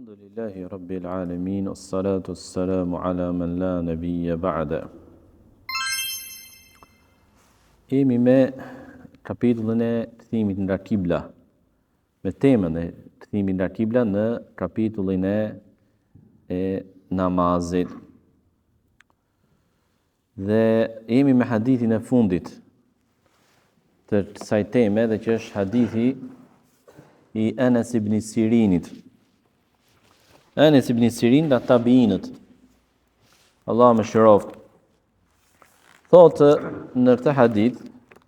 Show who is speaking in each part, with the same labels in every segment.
Speaker 1: Alhamdulillahi Rabbil Alamin, wassalatu wassalamu ala man la nabiyya ba'da. Jemi me kapitullin e kthimit nga kibla, me temën e kthimit nga kibla në kapitullin e namazit. Dhe jemi me hadithin e fundit të kësaj teme, dhe që është hadithi i Anas ibn Sirinit. Anas ibn Sirin nga tabiinët, Allah më shëroft, thotë në këtë hadith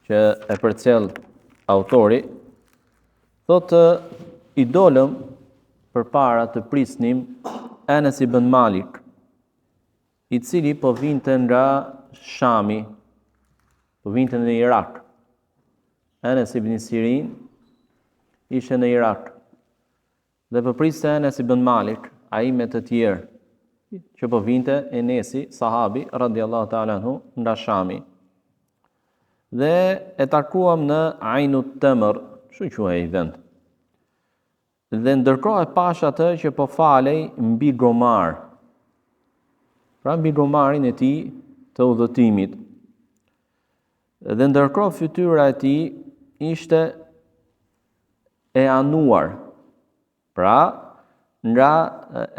Speaker 1: që e përcjell autori, thotë i dolëm përpara të prisnim Anas ibn Malik, i cili po vinte nga Shami, po vinte në Irak. Anas ibn Sirin ishte në Irak dhe po priste Anas ibn Malik, ai me të tjerë që po vinte Enesi, sahabi radiallahu ta'ala anhu, nga Shami. Dhe e takuam në Ainut Tamr, kështu quhej ai vend. Dhe ndërkohë e pash atë që po falej mbi gomar, pra mbi gomarin e tij të udhëtimit. Dhe ndërkohë fytyra e tij ishte e anuar, pra nga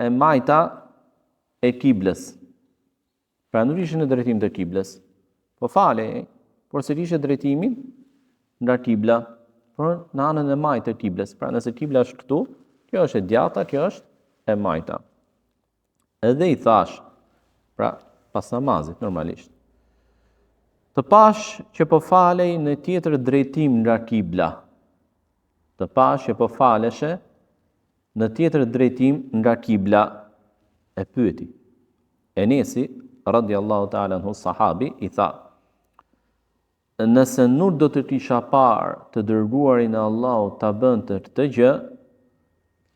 Speaker 1: e majta e kiblës. Pra nuk ishte në drejtim të kiblës, po falej, por se ishte drejtimin nga kibla, por në anën e majtë të kiblës. Pra nëse kibla është këtu, kjo është e djata, kjo është e majta. Edhe i thash, pra pas namazit normalisht, të pash që po falej në tjetër drejtim nga kibla, të pash që po faleshe në tjetër drejtim nga kibla, e pyeti. Enesi, radiallahu ta'ala anhu, sahabi, i tha, nëse nuk do të kisha parë të dërguarin e Allahut ta bënte këtë gjë,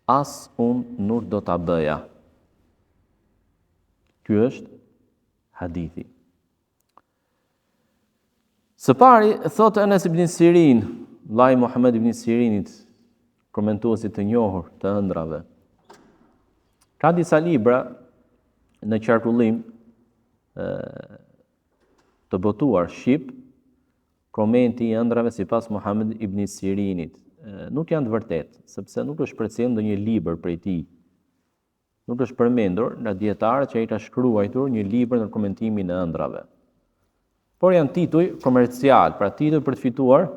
Speaker 1: as unë nuk do ta bëja. Ky është hadithi. Së pari, thotë Anas ibn Sirin, vllai Muhammed ibn Sirinit, komentuesit të njohur të ëndrave. Ka disa libra në qarkullim të botuar shqip, komenti i ëndrave sipas Muhammed ibn Sirinit. Nuk janë të vërtetë, sepse nuk është përcjellë ndonjë libër prej tij. Nuk është përmendur nga dietarët që ai ka shkruar një libër në komentimin e ëndrave. Por janë tituj komercial, pra tituj për të fituar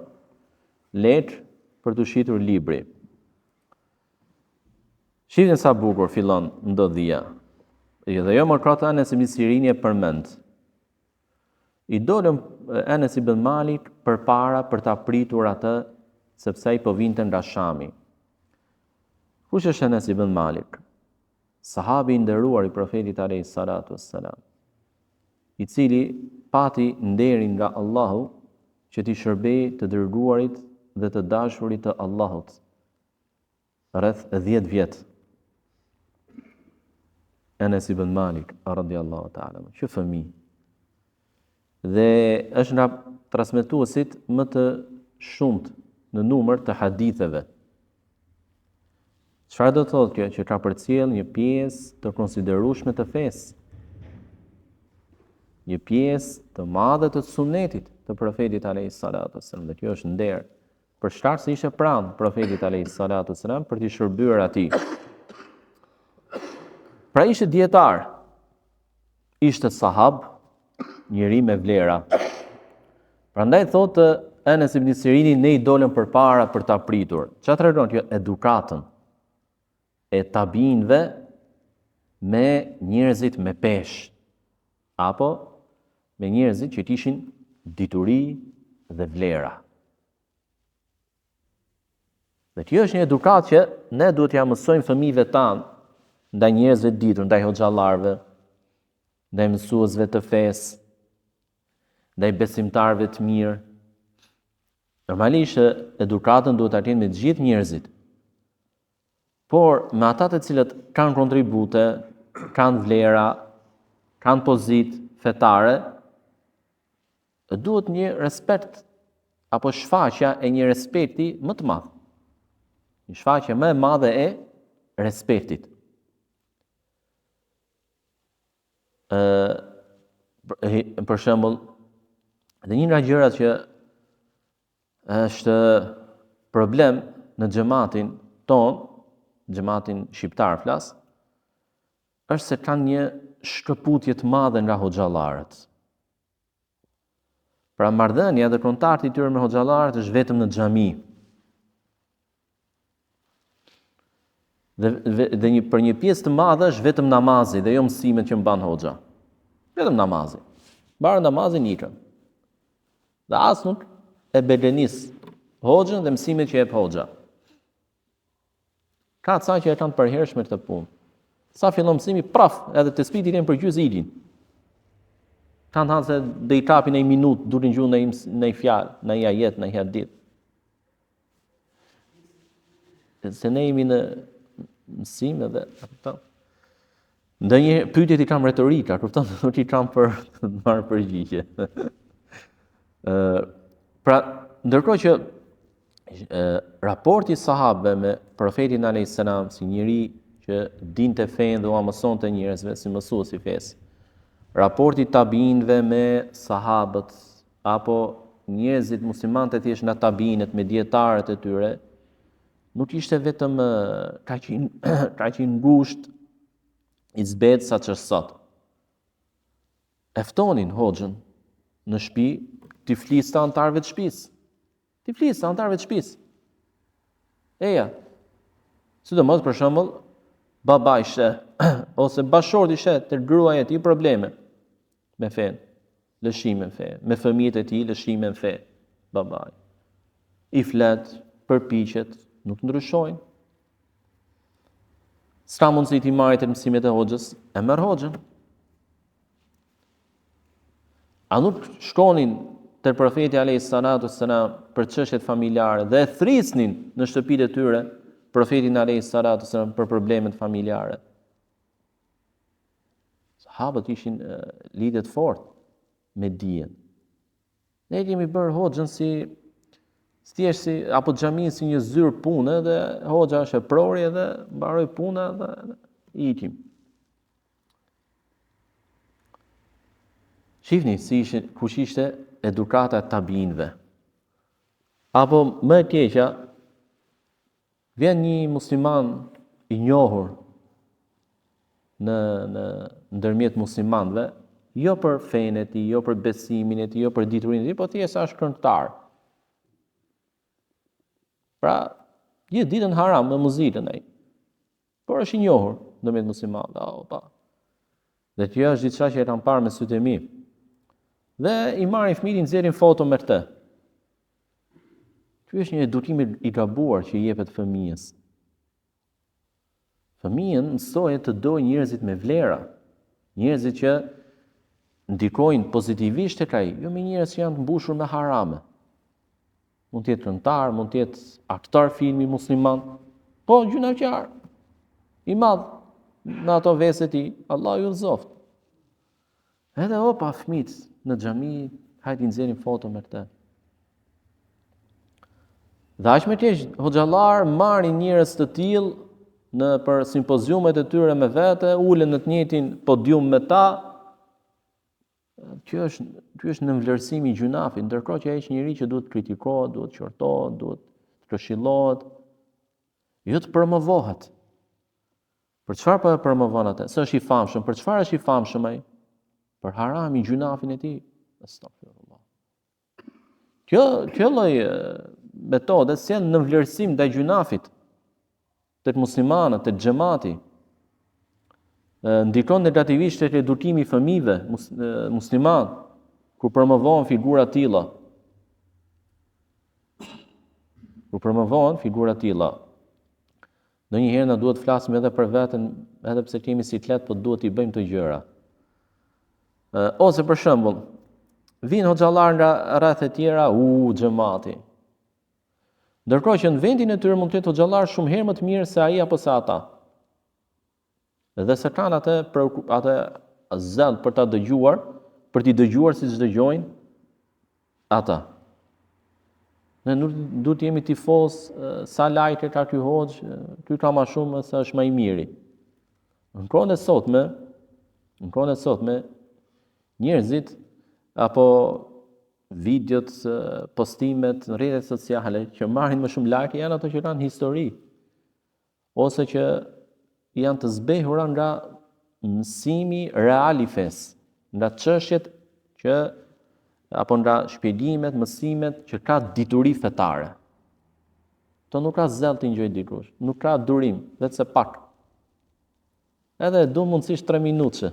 Speaker 1: lekë për të shitur libri. Shifin sa bukur fillon ndodhia. Dhe jo më kratë Anas ibn Sirini e përmend. I dolëm Anas ibn Malik përpara për ta pritur atë, sepse ai po vinte nga Shami. Kush është Anas ibn Malik? Sahabi i nderuar i profetit alayhi salatu wassalam, i cili pati nderin nga Allahu që t'i shërbej të dërguarit dhe të dashurit të Allahut rreth 10 vjet. Anas ibn Malik radiallahu ta'ala, që fëmijë. Dhe është nga transmetuesit më të shumt në numër të haditheve. Çfarë do thotë kjo? Që ka përcjell një pjesë të konsiderueshme të fesë, një pjesë të madhe të sunetit të profetit alayhi salatu wassalam. Dhe kjo është nder, për shkak se ishte pranë profetit alayhi salatu wassalam për t'i shërbyer atij. Pra ishte dietar, ishte sahab, njeri me vlera. Prandaj thotë Anas ibn Sirini, ne i dolëm përpara për ta pritur. Çfarë tregon kjo? Edukatën e tabiinëve me njerëzit me peshë, apo me njerëzit që kishin dituri dhe vlera. Dhe kjo është një edukat që ne duhet ja mësojmë fëmijëve tanë, ndaj njerëzve të ditur, ndaj hoxhallarëve, ndaj mësuesve të fesë, ndaj besimtarëve të mirë. Normalisht edukatën duhet ta kenë me të gjithë njerëzit, por me ata të cilët kanë kontribute, kanë vlera, kanë pozitë fetare, duhet një respekt apo shfaqja e një respekti më të madh. Një shfaqje më e madhe e respektit. për shembull, dhe një nga gjërat që është problem në xhamatin ton, xhamatin shqiptar flas, është se kanë një shkëputje të madhe nga hoxhallarët. Pra marrëdhënia dhe kontakti i tyre me hoxhallarët është vetëm në xhami. Dhe për një pjesë të madhe është vetëm namazi dhe jo mësimet që mban hoxha. Vetëm namazi. Mbarë namazin ikën. Dhe as nuk e belenis hoxhën dhe mësimet që jep hoxha. Ka ca që e kanë të përhershme këtë punë. Sa fillon mësimi, praf, edhe të spiti në përgjys ilin. Kanë thënë se dhe i kapin një minutë, durin gjuhë në një fjalë, në një ajet, në një hadith. Se ne jemi në mësime dhe ndonjë pyetjet i kam retorika, kupton, nuk i kam për të marrë përgjigje. Pra, ndërkohë që raporti sahabëve me profetin alayhis salam si njëri që dinte fenë dhe u mësonte njerëzve si mësues i fesë. Raporti tabiinëve me sahabët apo njerëzit muslimanë të thjesht nga tabiinët me dietarët e tyre, nuk ishte vetëm kaq i ngushtë i zbet sa që sot. Eftonin hoxhën në shtëpi t'i flisë të antarëve të shtëpisë. T'i flisë të antarëve të shtëpisë. Eja, sidomos për shembull, baba ishte ose bashorti ishte të gruaja e tij probleme me fen, lëshime në fe, me fëmijët e tij lëshime në fe, babai. I flet, përpiqet, nuk ndryshojnë. S'ka mundësi t'i marrë të mësimet e hoxhës, e merr hoxhën. A nuk shkonin te profeti alayhis salatu wassalam për çështjet familjare dhe e thrisnin në shtëpitë e tyre profetin alayhis salatu wassalam për problemet familjare. Sahabët ishin lidhje të fortë me dijen. Ne kemi bërë hoxhën si apo xhamin si një zyrë pune dhe hoxha është e prori dhe mbaroi puna dhe ikim. Shihni kush ishte edukata e tabiinëve. Apo më e keqja, vjen një musliman i njohur në ndërmjet muslimanëve, jo për fenë e tij, jo për besimin e tij, jo për diturinë e tij, po thjesht është këngëtar. Pra, gjithë ditën haram me muzikën ai. Por është i njohur ndërmjet muslimanëve. Dhe kjo është diçka që e kam parë me sytë e mi. Dhe i marrin fëmijën, nxjerrin foto me këtë. Ky është një edukim i gabuar që i jepet fëmijës. Fëmijën mësohet të dojë njerëzit me vlera, njerëzit që ndikojnë pozitivisht tek ai, jo me njerëz që janë të mbushur me harame. Mund të jetë këngëtar, mund të jetë aktor filmi musliman, po gjunaqar i madh në ato vese të tij, Allah ju nzoft. Edhe opa fëmijët në xhami, hajde nxjerrin foto me këtë. Dhe aq më keq, hoxhallar marrin njerëz të tillë për simpoziumet e tyre me vete, ulen në të njëjtin podium me ta. Ky është në vlerësimi i gjunafit, ndërkohë që ai është njëri që duhet kritikohet, duhet qortohet, duhet këshillohet, jo të promovohet. Për çfarë po e promovon atë? Se është i famshëm, për çfarë është i famshëm ai? Për haramin, gjunafin e tij. Astaghfirullah. Kjo lloj metode sjell në vlerësim ndaj gjunafit tek muslimanët, tek xhamati. Ndikon negativisht tek edukimi i fëmijëve musliman, ku promovohen figura të tilla. Ndonjëherë na duhet të flasim edhe për veten, edhe pse kemi siklet, po duhet i bëjmë të gjëra. Ose për shembull, vinë hoxhallar nga rreth e tjera, xhamati. Ndërkohë që në vendin e tyre mund të jetë hoxhallar shumë herë më të mirë se ai apo se ata. Dhe se kanë atë zell për ta dëgjuar, për t'i dëgjuar siç dëgjojnë ata. Ne nuk duhet të jemi tifoz sa like ka ky hoxh, ky ka më shumë se është më i miri. Në kohën e sotme Në kohën e sotme, njerëzit apo videot, postimet në rrjetet sociale që marrin më shumë like janë ato që kanë histori ose që janë të zbehura nga mësimi real i fesë, nga çështjet që apo nga shpjegimet, mësimet që ka dituri fetare. To nuk ka zell të ngjoj dikush, nuk ka durim, vetëse pak. Edhe du mundësisht 3 minutëshe.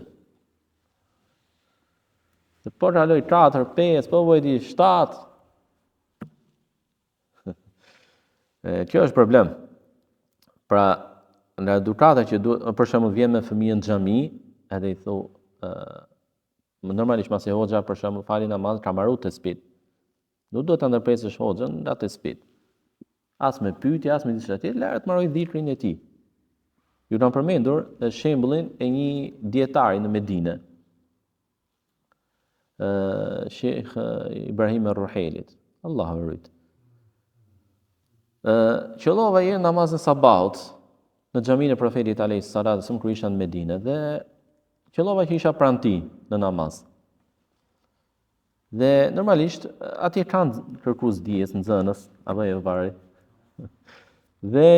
Speaker 1: Po kaloj 4, 5, po vojti 7. Kjo është problem. Pra, nga edukata që duhet, për shembull vjen me fëmijën në xhami, edhe i thu, normalisht masi hoxha për shembull fali namaz ka marrë tespit. Nuk duhet ta ndërpresësh hoxhën nga tespit. As me pyetje, as me diçka tjetër, lart marroj dhikrin e tij. Ju kam përmendur shembullin e një dietari në Medinë. Sheikh Ibrahim Ar-Ruhailit. Allahu e rujt. Qëllova herë namazin sabahut në xhaminë e Profetit alayhis salatu wasallam kur isha në Medinë dhe qëllova që isha pranë tij në namaz. Dhe normalisht atje kanë kërkues dijes nxënës apo jo varet. Dhe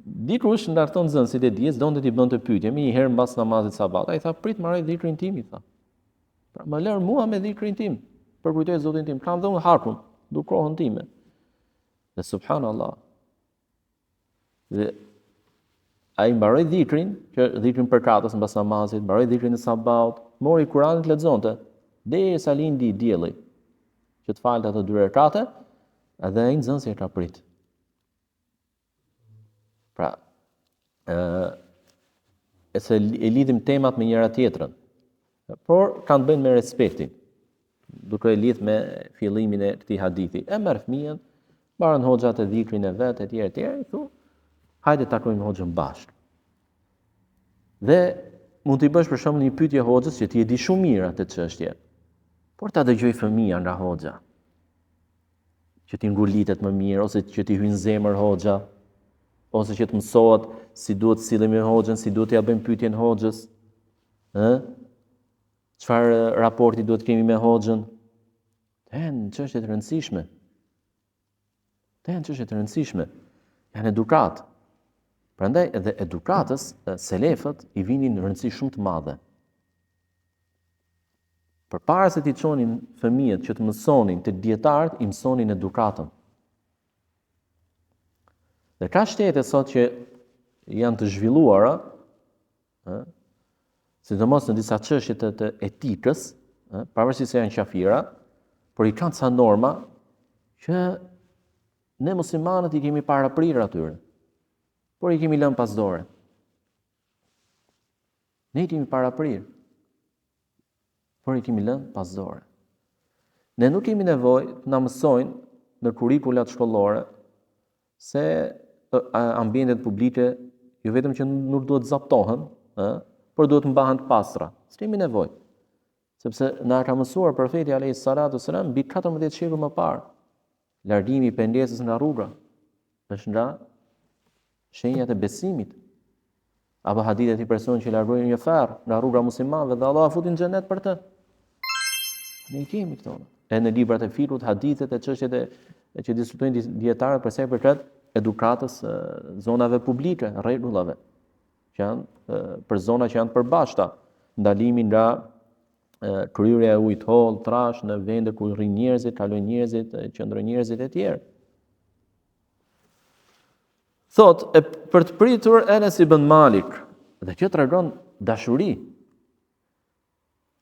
Speaker 1: dikush nga këto nxënësit e dijes donte t'i bënte pyetje më një herë mbas namazit sabat. Ai tha prit marrë dhikrin tim, i tha. Pra më lër mua me dhikrin tim, për kujtoj Zotin tim, kam dhënë hakun, dukohën time. Dhe subhanallah. Dhe ai mbaroi dhikrin, që dhikrin për katës mbas namazit, mbaroi dhikrin e sabat, mori Kur'anin të lexonte derisa lindi dielli, që të falte ato 2 rekate, edhe ai nxënësi e ka prit. Pra, se e lidhim temat me njëra tjetrën, por kanë bëjnë me respektin, duke e lidh me fillimin e këtij hadithi. E merr fëmijën, mbarën hoxhat e dhikrin e vet, etj, i thu, hajde takojmë hoxhën bashkë. Dhe mund t'i bësh për shembull një pyetje hoxhës që ti e di shumë mirë atë çështje, por ta dëgjoj fëmia nga hoxha, që ti ngulitet më mirë, ose që ti hyn zemër hoxha, ose që të mësohet si duhet sillemi me hoxhën, si duhet ja bëjmë pyetjen hoxhës, çfarë raporti duhet kemi me hoxhën. Janë çështje të rëndësishme. Janë edukat. Prandaj edhe edukatës selefët i vinin në rëndësi shumë të madhe. Përpara se t'i çonin fëmijët që të mësonin të dietarët, i mësonin edukatën. Dhe ka shtete sot që janë të zhvilluara, sidomos në disa çështje të etikës, pavarësisht se janë qafira, por i kanë ca norma që ne muslimanët i kemi paraprirë atyre, por i kemi lënë pas dore. Ne i kemi paraprirë, por i kemi lënë pas dore. Ne nuk kemi nevojë të na mësojnë në kurrikulat shkollore se ambientet publike jo vetëm që nuk duhet zaptohen, por duhet mbahen të pastra. S'kemi nevojë. Sepse na ka mësuar Profeti alayhis salatu wasalam mbi 14 shekuj më parë. Largimi i pengesës nga rruga është nga shenjat e besimit. Apo hadithet i personit që largoi një ferr nga rruga muslimanëve dhe Allah e futi në xhenet për të. Ne i kemi këto. E në librat e fikut, hadithet e çështjet që diskutojnë dietarët për sa i përket edukatës zonave publike, rregullave, që janë për zona që janë të përbashkëta, ndalimi nga kryrja e ujit holl, trash në vende ku rrin njerëzit, kalojnë njerëzit, qëndrojnë njerëzit e tjerë. Thot, për të pritur Enes ibn Malik, dhe kjo tregon dashuri.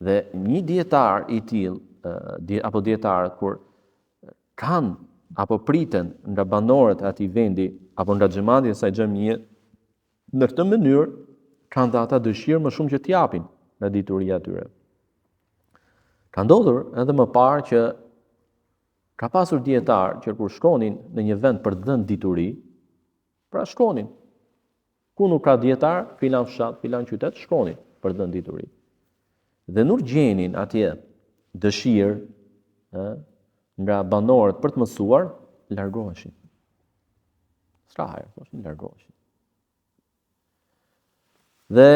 Speaker 1: Dhe një dietar i tillë, apo dietarët kur kanë apo priten nga banorët e atij vendi apo nga xhamati e asaj xhamie, në këtë mënyrë kanë dhe ata dëshirë më shumë që t'japin nga dituria e tyre. Ka ndodhur edhe më parë që ka pasur dietar që kur shkonin në një vend për të dhënë dituri, pra shkonin. Ku nuk ka dietar, filan fshat, filan qytet, shkonin për të dhënë dituri. Dhe nuk gjenin atje dëshirë nga banorët për të mësuar, largoheshin. S'ka hajër, largoheshin. Dhe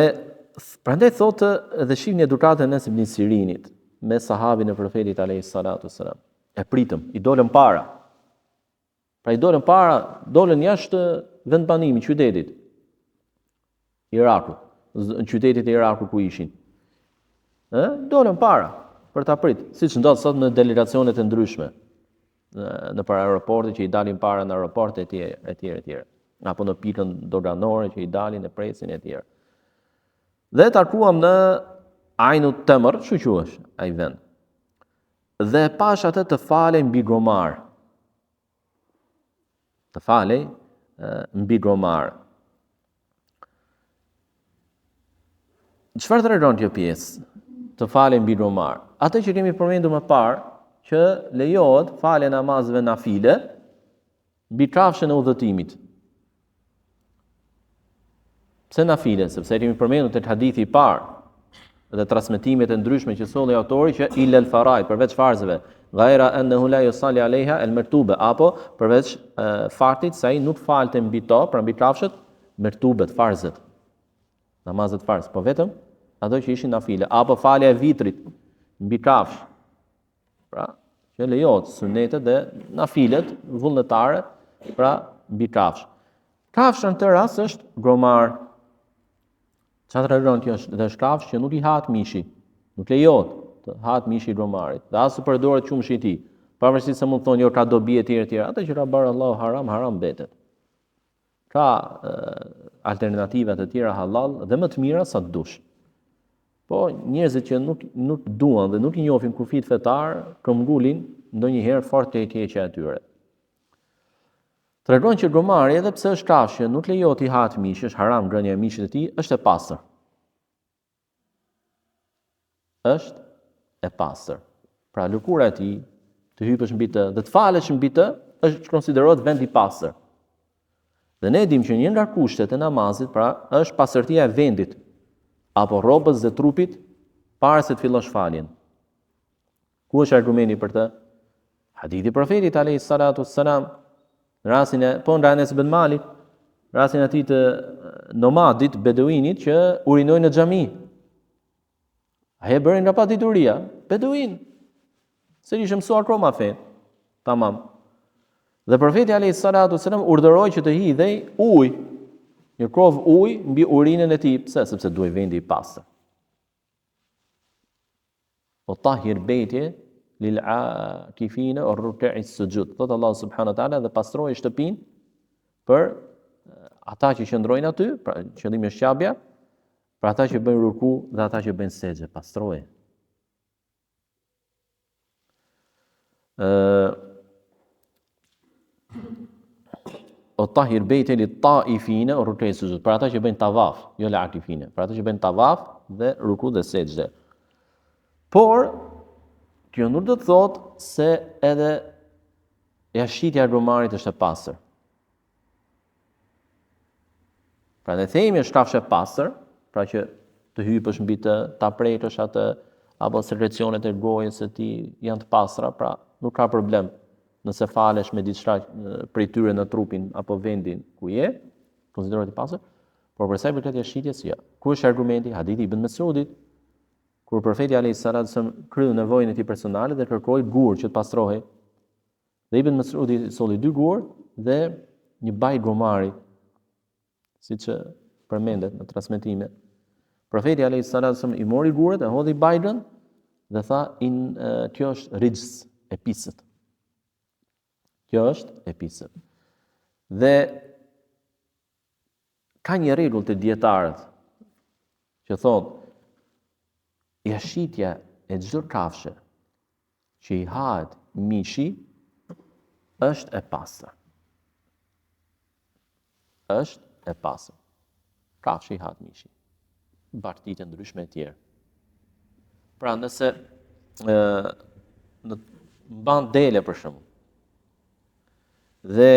Speaker 1: Prandaj thotë edhe shihni edukatën e Enes ibn Sirinit me sahabin e profetit alayhis salatu wassalam. E pritëm, i dolën para. Pra i dolën para, dolën jashtë vendbanimit, qytetit Irakut, në qytetit e Irakut ku ishin. Dolën para për ta prit, siç ndodh sot në delegacionet e ndryshme në para aeroportit që i dalin para në aeroport e tjerë. Apo në pikën doganore që i dalin e presin e tjerë. Dhe takuam në Ainut Temr, çu quhesh ai vend. Dhe pash atë të falej mbi gomar. Të falej mbi gomar. Çfarë tregon kjo pjesë? Të falej mbi gomar. Atë që kemi përmendur më parë, që lejohet falja e namazeve nafile mbi kafshën e udhëtimit. Pse nafile? Sepse kemi përmendur tek hadithi i parë dhe transmetimet e ndryshme që solli autori që illa al-faraid, përveç farzeve, ghaira annahu la yusalli alaiha al-martuba, apo përveç faktit se ai nuk falte mbi to, pra mbi kafshët mertubet, farzet. Namazet farz, po vetëm ato që ishin nafile, apo falja e vitrit mbi kafsh. Pra, që lejohet sunetet dhe nafilet vullnetare, pra mbi kafsh. Kafsha në të rast është gromar. Çfarë tregon kjo është kafsh që nuk i hat mishi, nuk lejohet të hat mishi i gromarit, dhe as të përdoret qumshi i tij. Pavarësisht se mund thonë jo ka dobi e tjera, atë që ka bërë Allahu haram mbetet. Ka alternativa të tjera halal dhe më të mira sa të dush. Po njerëzit që nuk duan dhe nuk i njohin kufit fetar, këmbgulin ndonjëherë fort të keqja e tyre. Tregon që gromari edhe pse është kafshë që nuk lejohet i hat mishi, është haram ngrënia e mishit të tij, është e pastër. Është e pastër. Pra lëkura e tij, të hypësh mbi të dhe të falesh mbi të, është konsiderohet vend i pastër. Dhe ne dim që një nga kushtet e namazit, pra, është pastërtia e vendit apo rrobës dhe trupit para se të fillosh faljen. Ku është argumenti për të? Hadithi i profetit alayhis salatu wassalam, rastin e nga Enes ibn Malik, rastin atij të nomadit, beduinit që urinoi në xhami. Ai e bëri nga padituria, beduin. Se ishte mësuar kroma fen. Tamam. Dhe profeti alayhis salatu wassalam urdhëroi që të hidhej ujë, një krovë ujë mbi urinën e tij. Pse? Sepse duhej vendi i pastër. O tahir beitje lil akifina o ruk'i sujud. Thot Allah subhanahu wa taala, dhe pastroi shtëpinë për ata që qëndrojnë aty, pra qëllimi është qabja, për ata që bëjnë ruku dhe ata që bëjnë sejdë, pastroi. O tahir beitje li taifina o ruk'i sujud. Për ata që bëjnë tavaf, jo la akifina, për ata që bëjnë tavaf dhe ruku dhe sejdë. Por kjo nuk do të thotë se edhe jashitja e gromarit është e pastër. Pra ne themi është kafshë e pastër, pra që të hypësh mbi të, ta prekësh atë, apo sekrecionet e gojës së tij janë të pastra, pra nuk ka problem nëse falesh me diçka prej tyre në trupin apo vendin ku je, konsiderohet i pastër, por për sa i përket jashitjes, jo. Ku është argumenti? Hadithi ibn Mesudit, kur profeti alayhis salatu wasallam kryi nevojën e tij personale dhe kërkoi gur që të pastrohej. Dhe Ibn Mesudi solli 2 gur dhe një baj gomari, siç përmendet në transmetime. Profeti alayhis salatu wasallam i mori guret, e hodhi bajën dhe tha kjo është rijs, e pisët. Kjo është e pisët. Dhe ka një rregull të dietarët që thonë jashitja e çdo kafshë që i hahet mishi është e pastër. Është e pastër. Kafshë i hahet mishi. Bartitë ndryshme e tjerë. Pra nëse në mban dele për shembull, dhe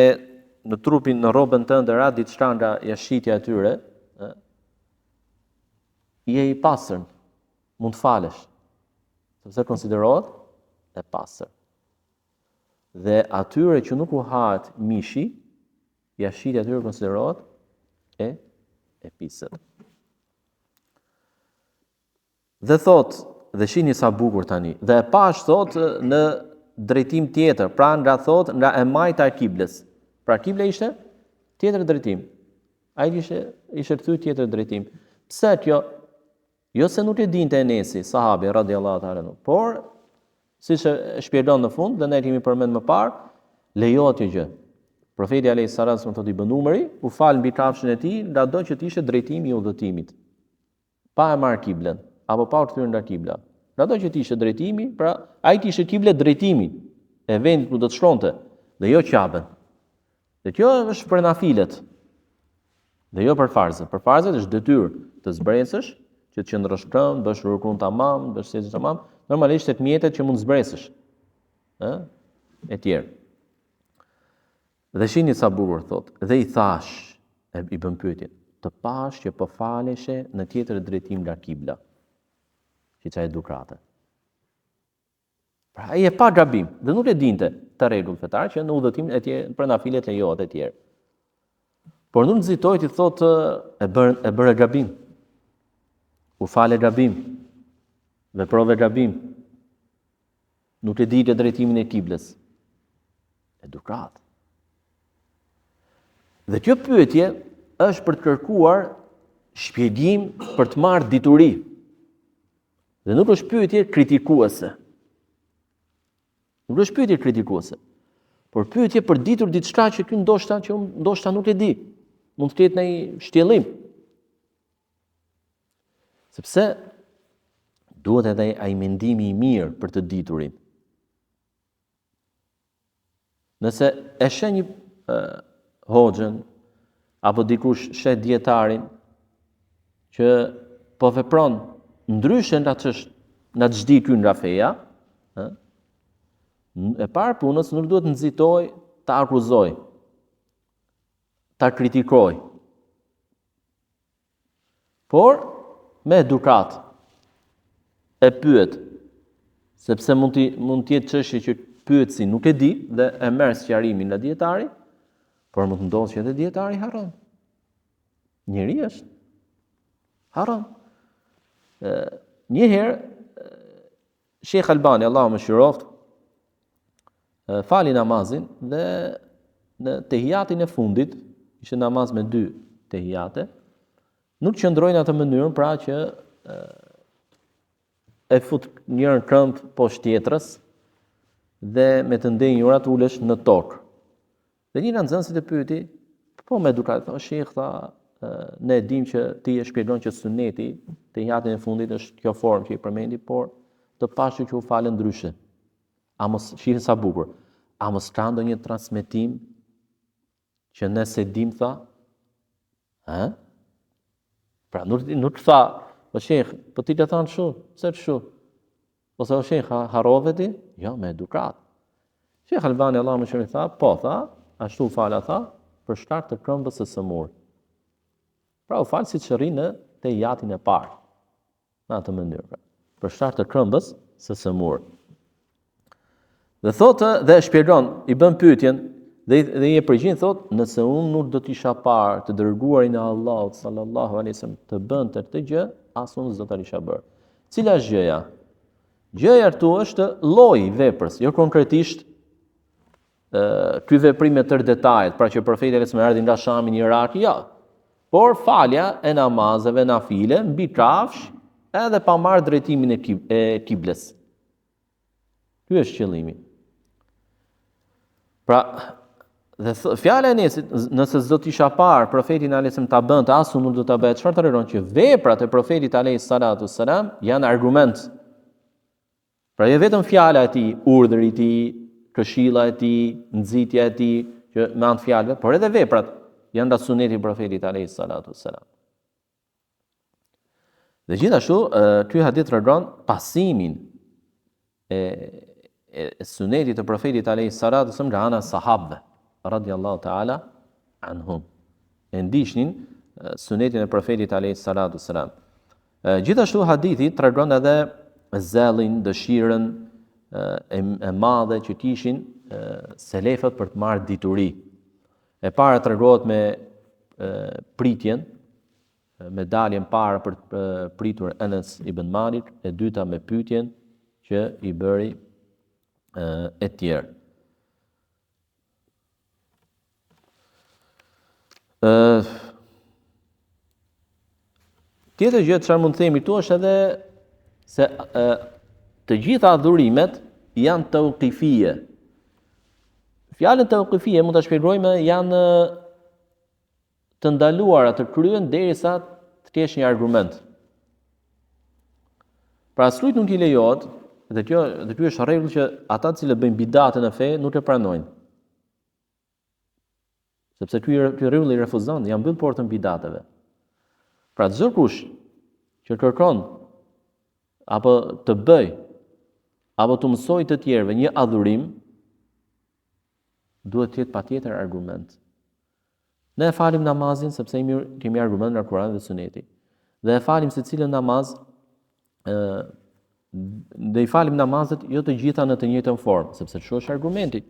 Speaker 1: në trupin, në rrobën tënde ra diçka nga jashitja e tyre, je i pastër. Mund të falesh, sepse konsiderohet e pastër. Dhe atyre që nuk u hahet mishi, jashitja e tyre konsiderohet e pisët. Dhe thot, dhe shihni sa bukur tani. Dhe e pash thot në drejtim tjetër, pra nga e majta e kiblës. Pra kibla ishte tjetër drejtim. Ai ishte kthy tjetër drejtim. Pse kjo? Jo se nuk e dinte Enesi, sahabi radhiyallahu ta'ala anhu, por siç e shpjegon në fund dhe ne kemi përmend më parë, lejohet kjo gjë. Profeti alayhis salam thotë i bën numri, u fal mbi kafshën e tij, ndado që të ishte drejtimi i udhëtimit. Pa e marr kiblën, apo pa u kthyer nga kibla. Ndado që të ishte drejtimi, pra ai kishte kiblën drejtimin e vendit ku do të shkonte, dhe jo Ka'bën. Dhe kjo është për nafilet. Dhe jo për farzët. Për farzët është detyrë të zbresësh, që të qëndrosh këmbë, bësh rukun tamam, bësh secdë tamam, normalisht të mjetet që mund zbresësh. E tjerë. Dhe shihni sa bukur thot, dhe i thash, i bën pyetje, të pash që po faleshe në tjetër drejtim nga kibla. Që çaj edukatë. Pra ai e pa gabim, dhe nuk e dinte të rregull fetar që në udhëtim e tjerë për nafilet lejohet e tjerë. Por nuk nxitoi ti thotë e bëre gabim. U fale gabim. Veprove gabim. Nuk e dite drejtimin e kiblës. Edukat. Dhe kjo pyetje është për të kërkuar shpjegim për të marrë dituri. Dhe nuk është pyetje kritikuese. Nuk është pyetje kritikuese. Por pyetje për ditur diçka që ky ndoshta nuk e di. Mund të ketë një shtjellim. Sepse duhet edhe ai mendimi i mirë për të diturin. Nëse e sheh një hoxhën apo dikush sheh dietarin që po vepron ndryshe nga ç'di ky nga feja, e parë punës nuk duhet nxitoj ta akuzoj, ta kritikoj. Por me edukat e pyet, sepse mund të jetë çështje që pyetësi nuk e di dhe e merr sqarimin nga dietari, por mund të ndodhë që edhe dietari harron. Njëri është harron. Një herë Sheikh Albani, Allahu më shëroft, fali namazin dhe në tehijatin e fundit, ishte namaz me 2 tehijate, nuk qëndrojnë atë mënyrën pra që e fut njërën këmbë poshtë tjetrës dhe me të ndenjurat ulesh në tokë. Dhe një nga nxënësit e pyeti, po me edukat, sheh tha, ne dim që ti e shpjegon që suneti, tehijatin e fundit është kjo formë që i përmendi, por të pashë që u falën ndryshe. A mos shihin sa bukur. A mos ka ndonjë transmetim që nëse dim tha, pra nuk tha, o shekh, po ti të thanë shu, pse të shu? Ose o shekh, harove ti? Jo, me edukat. Shekh Albani, Allah më shëri tha, po tha, ashtu fala tha, për shkak të këmbës së sëmur. Pra u falë si që rri në tehijatin e parë. Në atë mënyrë. Për shkak të këmbës së sëmur. Dhe thotë, dhe shpjegon, i bën pyetjen, dhe i e përgjigj thotë, nëse unë nuk do të isha parë të dërguarin e Allahut sallallahu alaihi wasallam të bënte këtë gjë, as unë s'do ta isha bërë. Cila është gjëja? Gjëja këtu është lloji i veprës, jo konkretisht ky veprim me tërë detajet, pra që profeti alaihi wasallam erdhi nga Shami në Irak, jo. Por falja e namazeve nafile mbi kafsh, edhe pa marrë drejtimin e kiblës. Ky është qëllimi. Pra, dhe fjala e Enesit, nëse s'do të isha parë profetin alayhis salam ta bënte, as unë nuk do ta bëj, çfarë tregon që veprat e profetit alayhis salatu wassalam janë argument. Pra jo vetëm fjala e tij, urdhri i tij, këshilla e tij, nxitja e tij, që me anë fjalëve, por edhe veprat janë nga suneti i profetit alayhis salatu wassalam. Dhe gjithashtu, ky hadith tregon pasimin e sunetit të profetit alayhis salatu wassalam nga ana sahabëve radhiyallahu ta'ala anhum. E ndishnin sunetin e profetit alayhis salatu wassalam. Gjithashtu hadithi tregon edhe zellin, dëshirën e madhe që kishin selefët për të marrë dituri. E para tregohet me pritjen medaljen parë për të pritur Enes ibn Malik, e dyta me pyetjen që i bëri e tjerë. Tjetër gjë çfarë mund të themi këtu është edhe se të gjitha adhurimet janë tauqifie. Fjalën tauqifie mund ta shpjegojmë janë të ndaluara të kryen derisa të kesh një argument. Pra asnjërit nuk i lejohet, dhe ky është rregull që ata të cilët bëjnë bidate në fe nuk e pranojnë. Sepse ky rregull i refuzon, janë mbyll portën bidateve. Pra çdo kush që kërkon apo të bëj apo të mësoj të tjerëve një adhurim, duhet të jetë patjetër argument. Ne e falim namazin sepse kemi argument nga Kurani dhe Suneti. Dhe e falim secilën namaz, dhe i falim namazet jo të gjitha në të njëjtën formë, sepse çu është argumenti.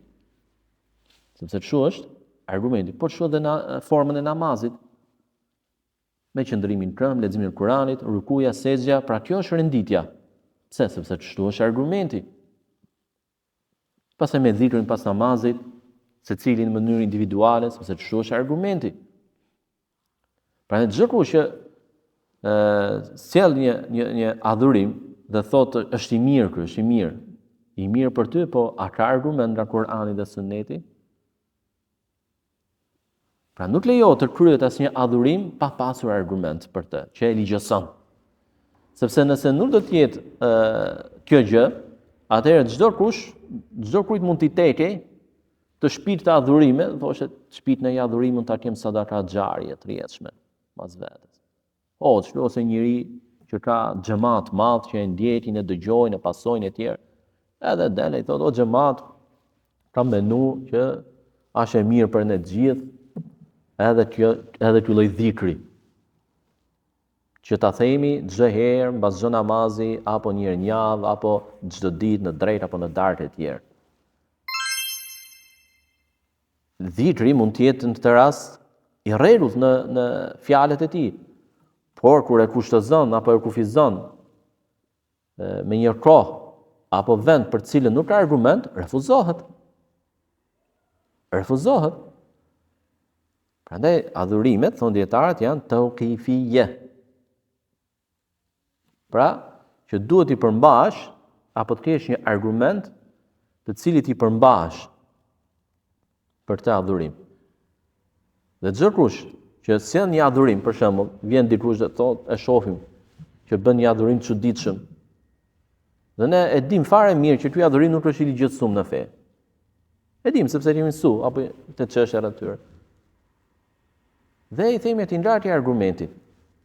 Speaker 1: Sepse çu është argumenti, por çu edhe në formën e namazit. Me qëndrimin këmbë, leximin e Kuranit, rukuja, sejdja, pra kjo është renditja. Pse? Sepse çu është argumenti. Pastaj me dhikrin pas namazit, secili në mënyrë individuale, sepse çu është argumenti. Pra ne çdo kush që sjell një adhurim dhe thotë është i mirë ky, është i mirë. I mirë për ty, po a ka argument nga Kurani dhe Suneti? Pra nuk lejohet të kryet asnjë adhurim pa pasur argument për të, që e ligjëson. Sepse nëse nuk do të jetë kjo gjë, atëherë çdo kujt mund t'i tekej të shpirt të adhurime, thoshe shpirt në adhurim mund ta kem sadaka xharie të rrjedhshme pas vetes. Ose njëri që ka xhamat madh që e ndjekin, e dëgjojnë, e pasojnë e tjerë. Edhe dele i thotë, o xhamat, kam menu që është e mirë për ne të gjithë, edhe ky lloj dhikri. Që ta themi çdo herë mbas çdo namazi apo një herë në javë apo çdo ditë në drejt apo në darkë e tjerë. Dhikri mund të jetë në këtë rast i rregullt në fjalët e tij. Por kur e kushtozon apo e kufizon me një kohë apo vend për të cilën nuk ka argument, refuzohet. Refuzohet. Prandaj adhurimet, thon dietarët, janë tauqifie. Pra, që duhet i përmbash apo të kesh një argument të cilit i përmbash për të adhurim. Dhe çdo kush që sjell një adhurim, për shembull, vjen dikush dhe thotë, e shohim që bën një adhurim të çuditshëm. Dhe ne e dim fare mirë që ky adhurim nuk është i ligjësuar në fe. E dim sepse kemi mësuar apo të çështjet atyre. Dhe i themi aty ndarti argumentin.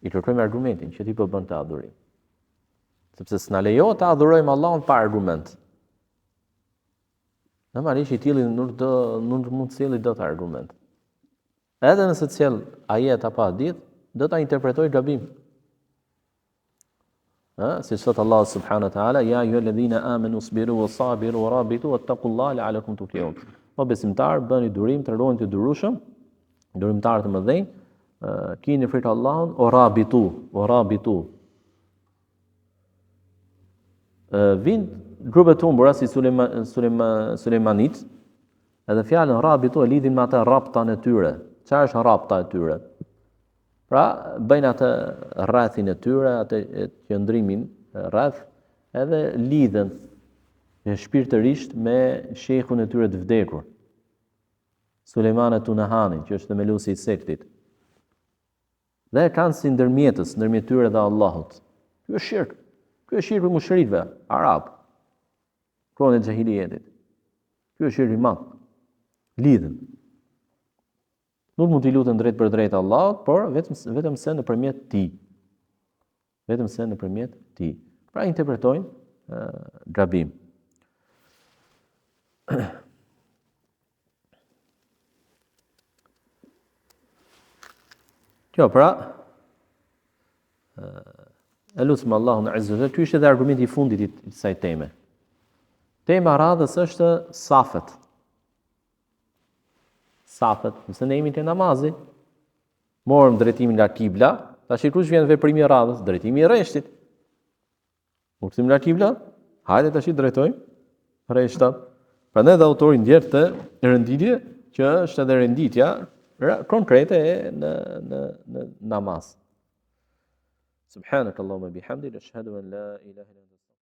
Speaker 1: I kërkojmë argumentin që ti po bën të adhurim. Sepse s'na lejohet të adhurojmë Allahun pa argument. Normalisht i tillë nuk mund të sjellë dot argument. Edhe nëse të sjell ajet apo hadith, do ta interpretoj gabim. Si thot Allah subhanahu wa taala, ya ayyuhalladhina amanu sabiru wasabiru warabitu wattaqullaha la'allakum tuflihun. O besimtar, bëni durim, të ruani të durueshëm, durimtarë të mëdhenj, keni frikë Allahun, warabitu. Vin grupe të humbura si Sulejmanit, edhe fjalën rabitu e lidhin me atë raptan e tyre. Çfarë është rapta e tyre? Pra, bëjnë atë rrethin e tyre, atë qëndrimin rreth, edhe lidhen shpirtërisht me shehun e tyre të vdekur. Sulejman Tunahani, që është themeluesi i sektit. Dhe kanë si ndërmjetës ndërmjet tyre dhe Allahut. Ky është shirk. Ky është shirku i mushrikëve arab. Kohën e xahiliyetit. Ky është shirku i madh. Lidhen. Nuk mund t'i lutën drejt për drejt Allahut, por vetëm se nëpërmjet tij. Vetëm se nëpërmjet tij. Pra interpretojnë gabim. Kjo pra e lutem Allahun azza wa jalla, ky është edhe argumenti i fundit i kësaj teme. Tema radhës është safet. Safet, nëse ne jemi te namazi, morëm drejtimin nga kibla, Tash kush vjen veprimi i radhës, drejtimi i rreshtit. Udhëtim nga kibla, hajde tash drejtojmë rreshtat. Prandaj dhe autori ndjer të renditje që është edhe renditja konkrete në namaz. Subhanakallahumma bihamdika ashhadu an la ilaha illa anta